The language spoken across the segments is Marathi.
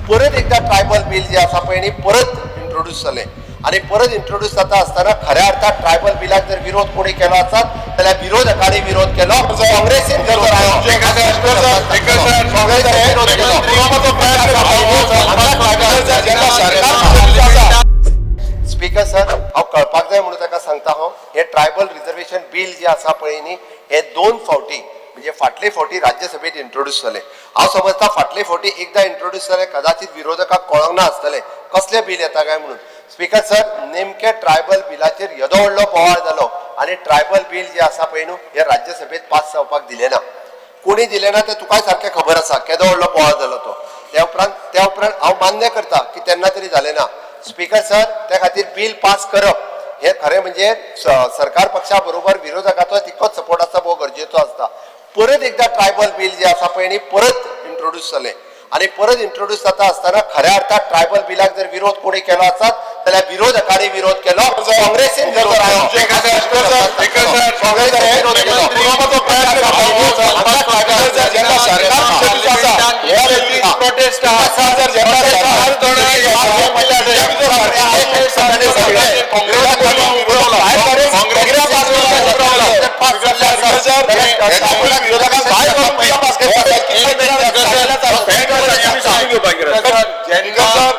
परत एकदा ट्रायबल बिल जे आसा पळय न्ही परत इंट्रोड्यूस जालें आणि परत इंट्रोड्यूस जाता असताना खऱ्या अर्थात ट्रायबल बिलाक जर विरोध कोणी केलो आसत जाल्यार विरोधकांनी विरोध केलो काँग्रेसीन स्पीकर सर हांव कळपाक जाय म्हणून ताका सांगता हांव हे ट्रायबल रिजर्वेशन बिल जे आसा पळय न्ही हे 2 फावटी म्हणजे फाटले फावटी राज्यसभेत इंट्रोड्यूस जाले हांव समजता फाटले फावटी एकदा इंट्रोड्यूस जाले कदाचित विरोधकांक कळोंक ना आसतलें कसले बिल येता काय म्हणून स्पीकर सर नेमके ट्रायबल बिलाचेर येदो व्हडलो बोवाळ जालो आणि ट्रायबल बिल जे आसा पळय न्हू हे राज्यसभेत पास जावपाक दिलें ना कोणी दिलें ना तें तुकाय सारकें खबर आसा केदो व्हडलो बोवाळ जालो तो त्या उपरांत हांव मान्य करता की तेन्ना तरी जालें ना स्पीकर सर त्या खातीर बिल पास करप हे खरें म्हणजे सरकार पक्षा बरोबर विरोधकाचो तितकोच सपोर्ट आसता भोव गरजेचो आसता परत एकदा ट्रायबल बिल जे आसा पळय न्ही परत इंट्रोड्यूस जालें आणि परत इंट्रोड्यूस जाता असताना खऱ्या अर्थात ट्रायबल बिलाक जर विरोध कोणी केलो आसत जाल्यार विरोधकांनी विरोध केलो काँग्रेसीन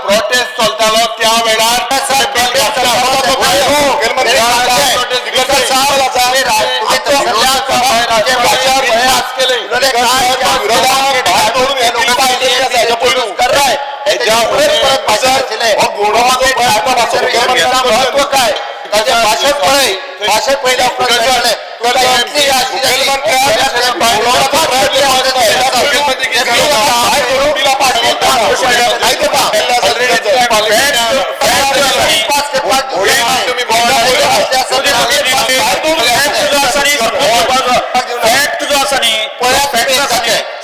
प्रोटेस्ट चलतालो त्या वेळार भाषण पहिले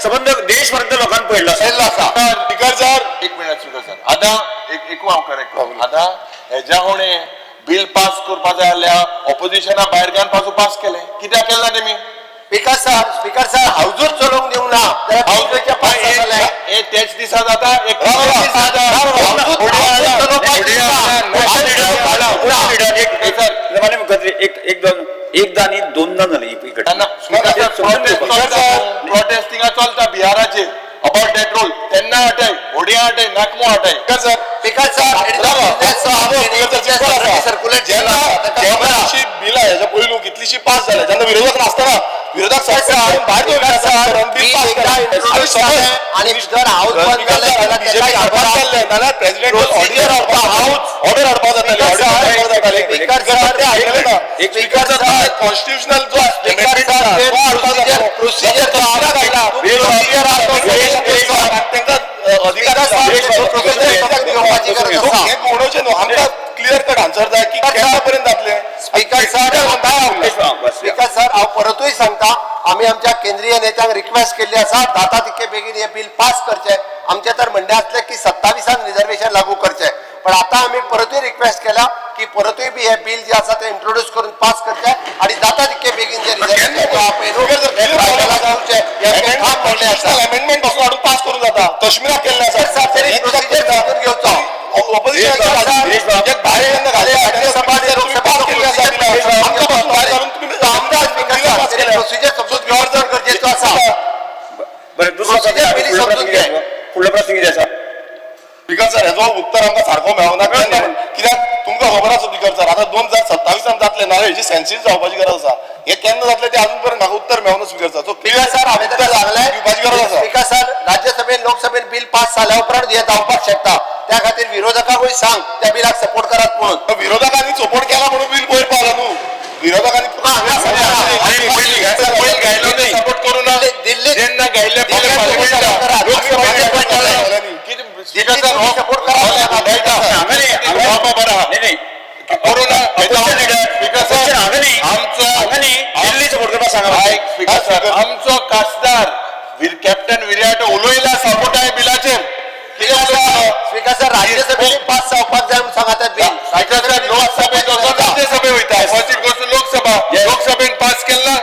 संबंध देशभरात लोकांना पडला एक मिनिट सर आता एक हांव करेक्ट आता हेज्या होणे बिल पास करपा जाय जाल्यार ऑपोजिशना भायर घालून पासून पास केले कित्याक केलें ना तेमी स्पीकर सर हाऊजूच चलोवंक दिवंक ना हाऊजूच्या पास जाले हे तेच दिसा जाता एक एकदा आणि दोनदा झाली प्रोटेस्टिंगा चलता बिहाराचेर अबाउट दॅट रोल तेन्ना हटाय ओडिया हटाय नाकमो हटाय स्पीकर सर बिला हेच्या पयलू कितलीशी पास जाल्या जेन्ना विरोधक नासतना विरोधक आणि जर हाऊस बंद केले जाल्यार प्रेसिडेंट ऑर्डर हाडपाक जाताले कॉन्स्टिट्युशनल जो प्रोसिजर क्लियर कट आन्सर जाय की केन्ना पर्यंत जातले स्पीकर सर हांव परतूय सांगता आम्ही आमच्या केंद्रीय नेत्यांक रिक्वेस्ट केल्ली आसा जाता तितके बेगीन हे बिल पास करचे आमचे तर म्हणणे आसले की 27 रिजर्वेशन लागू करचे पण आता आम्ही परतूय रिक्वेस्ट केला की परतूय बी हे बिल जे आसा ते इंट्रोड्यूस करून पास करचे आणि जाता तितके बेगीन जे अमेंडमेंट पासून हाडून पास करून जाता काश्मीराक केल्ले आसा घेवचो स्पीकर सर हेजो उत्तर आमकां सारको मेळना कित्याक तुमकां खबर आसा स्पीकर सर आतां 2027 जातले नाल्यार हेची सेन्सीस जावपाची गरज आसा हे केन्ना जातले ते अजून पर्यंत म्हाका उत्तर मेळना स्पीकर सर सर हांवें ताका सांगलें स्पीकर सर राज्यसभेन लोकसभेन बिल पास जाल्या उपरांत हे जावपाक शकता त्या खातीर विरोधकांकूय सांग त्या बिलाक सपोर्ट करात म्हणून विरोधकांनी सपोर्ट केला म्हणून बिल वयर पावला न्हू विरोधकांनी सपोर्ट करू ना दिल्ली जेन्ना गायले आमचो खासदार कॅप्टन विराट उलयला सपोर्ट आहे बिलाचेर स्पीकर सर राज्यसभेत पास जावपाक जाय म्हणून सांगात बिल लोकसभेत राज्यसभे वयता फर्स्ट गोष्ट लोकसभेन पास केला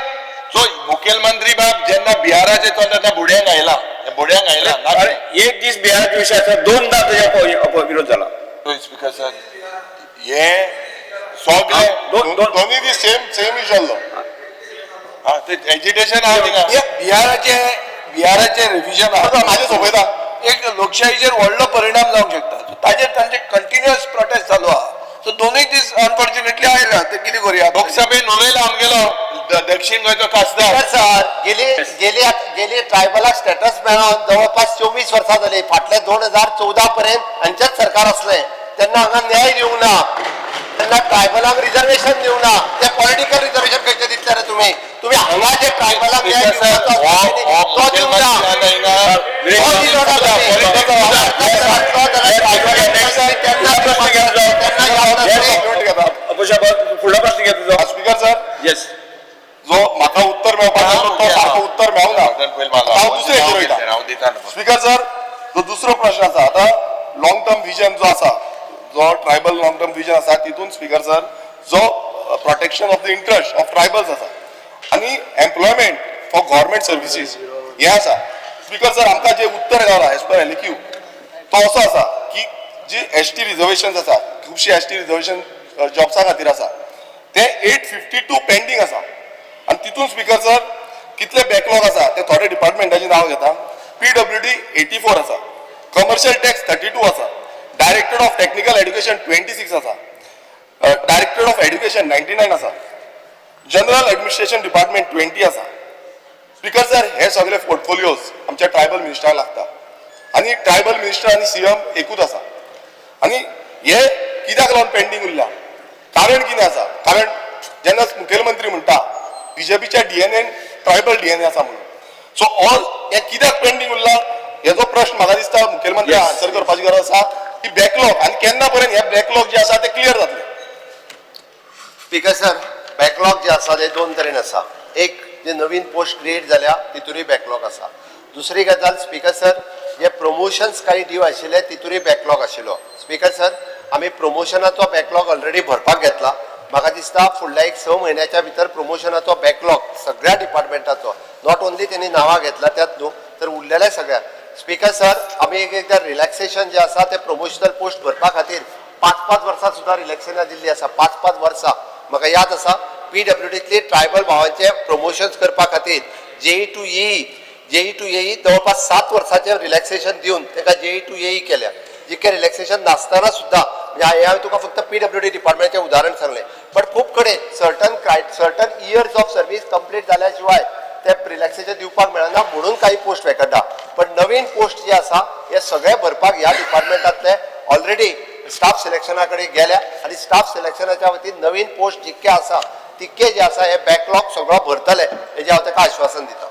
सो मुखेलमंत्री बाब जेन्ना बिहाराचे चलता त्या बुड्यांक आयला बोड्यांक आयला अरे एक दीस बिहाराच्या विशयाचा 2दा त्याच्या विरोध झाला. स्पीकर सर हे सगळे दोन्ही दी सेम इशू आसलो. एजिटेशन आहा थिंगा बिहाराचे रिव्हिजन माझे सोपयता एक लोकशाहीचेर व्हडलो परिणाम जावंक शकता. ताजेर तांचे कंटिन्युअस प्रोटेस्ट चालू आहा. सो दोनूय दीस अनफॉर्च्युनेटली आयला ते कितें करूया. लोकसभेत उलयला आमगेलो दक्षिण गोंयचो खासदार सर गेली ट्रायबलाक स्टेटस मेळोन जवळपास 24 वर्सां जाली. फाटले 2014 पर्यंत हांचेच सरकार असले तेन्ना हांगा न्याय दिवंक ना, तेन्ना ट्रायबलांक रिजर्वेशन दिवंक ना. ते पॉलिटिकल रिजर्वेशन खंयचे दितले रे तुम्ही हांगा जे ट्रायबलांक न्याय दिवंक ना तो दिवंक ना. तो दिलो ना फुडला प्रश्न घेतो तुझो. स्पीकर सर येस जो म्हाका उत्तर मेळपाक तो सारको उत्तर मेळूंक ना. हांव दुसरे हेचेर वयता. हांव दिता स्पीकर सर जो दुसरो प्रश्न आसा आता लॉंग टर्म विजन जो आसा जो ट्रायबल लॉंग टर्म विजन आसा तितून स्पीकर सर जो protection of the interest of tribals आसा आनी एम्प्लॉयमेंट फॉर गव्हर्मेंट सर्विसीस हे आसा. स्पीकर सर आमकां जे उत्तर गावला एज पर एलक्यू तो असो आसा की जी एसटी रिजर्वेशन आसा खुबशी एसटी रिजर्वेशन जॉब्सा खातीर आसा ते 852 पेंडींग आसा आनी तितून स्पीकर सर कितले बॅकलॉग आसा ते थोडे डिपार्टमेंटाचें नांव घेता. PWD 84 आसा, कमर्शियल टॅक्स 32 आसा, डायरेक्टरेट ऑफ टेक्निकल एड्युकेशन 26 आसा, डायरेक्टरेट ऑफ एड्युकेशन 99 आसा, जनरल एडमिनिस्ट्रेशन डिपार्टमेंट 20 आसा. स्पीकर सर हे सगळे पोर्टफोलिओज आमच्या ट्रायबल मिनिस्टराक लागता आनी ट्रायबल मिनिस्टर आनी CM एकूच आसा आनी हे कित्याक लागून पेंडींग उरला कारण कितें आसा. कारण जेन्ना मुखेलमंत्री म्हणटा BJPच्या DNA ट्रायबल DNA आसा म्हणून सो ऑल हे कित्याक पेंडींग उरला हेजो प्रश्न म्हाका दिसता मुखेलमंत्री आन्सर करपाची गरज आसा की बॅकलॉग आनी केन्ना पर्यंत हे बॅकलॉग जे आसा ते क्लियर जातले. स्पीकर सर बॅकलॉग जे आसा ते दोन तरेन आसा. एक जे नवीन पोस्ट क्रिएट जाल्या तितूनय बॅकलॉग आसा. दुसरी गजाल स्पीकर सर जे प्रमोशन्स काही ड्यू आशिल्ले तितूनय बॅकलॉग आशिल्लो. स्पीकर सर आमी प्रमोशनाचो बॅकलॉग ऑलरेडी भरपाक घेतला. म्हाका दिसता फुडल्या एक 6 म्हयन्याच्या भितर प्रमोशनाचो बॅकलॉग सगळ्या डिपार्टमेंटाचो नॉट ओन्ली त्यांनी नांवां घेतला त्यात न्हू तर उरलेल्या सगळ्या. स्पीकर सर आमी एकदा रिलॅक्सेशन जे आसा ते प्रमोशनल पोस्ट भरपा खातीर 5-5 वर्सां सुद्दां रिलॅक्सेशनां दिल्ली आसा. 5-5 वर्सां म्हाका याद आसा PWDतली ट्रायबल भावांचे प्रमोशन्स करपा खातीर JE to AE जवळपास 7 वर्सांचे रिलॅक्सेशन दिवन ताका JE to AE केल्या. जितके रिलॅक्सेशन नासतना सुद्दां म्हणजे हांवें तुका फक्त PWD डिपार्टमेंटाचें उदाहरण सांगलें बट खूब कडेन certain years of service complete जाल्या शिवाय ते रिलॅक्सेशन दिवपाक मेळना म्हणून काही पोस्ट वेकंटा. पण नवीन पोस्ट जे आसा हे सगळे भरपाक ह्या डिपार्टमेंटांतले ऑलरेडी स्टाफ सिलेक्शना कडेन गेल्या आनी स्टाफ सिलेक्शनाच्या वतीन नवीन पोस्ट जितके आसा तितके जे आसा हे बॅकलॉग सगळो भरतले हेजें हांव ताका आश्वासन दिता.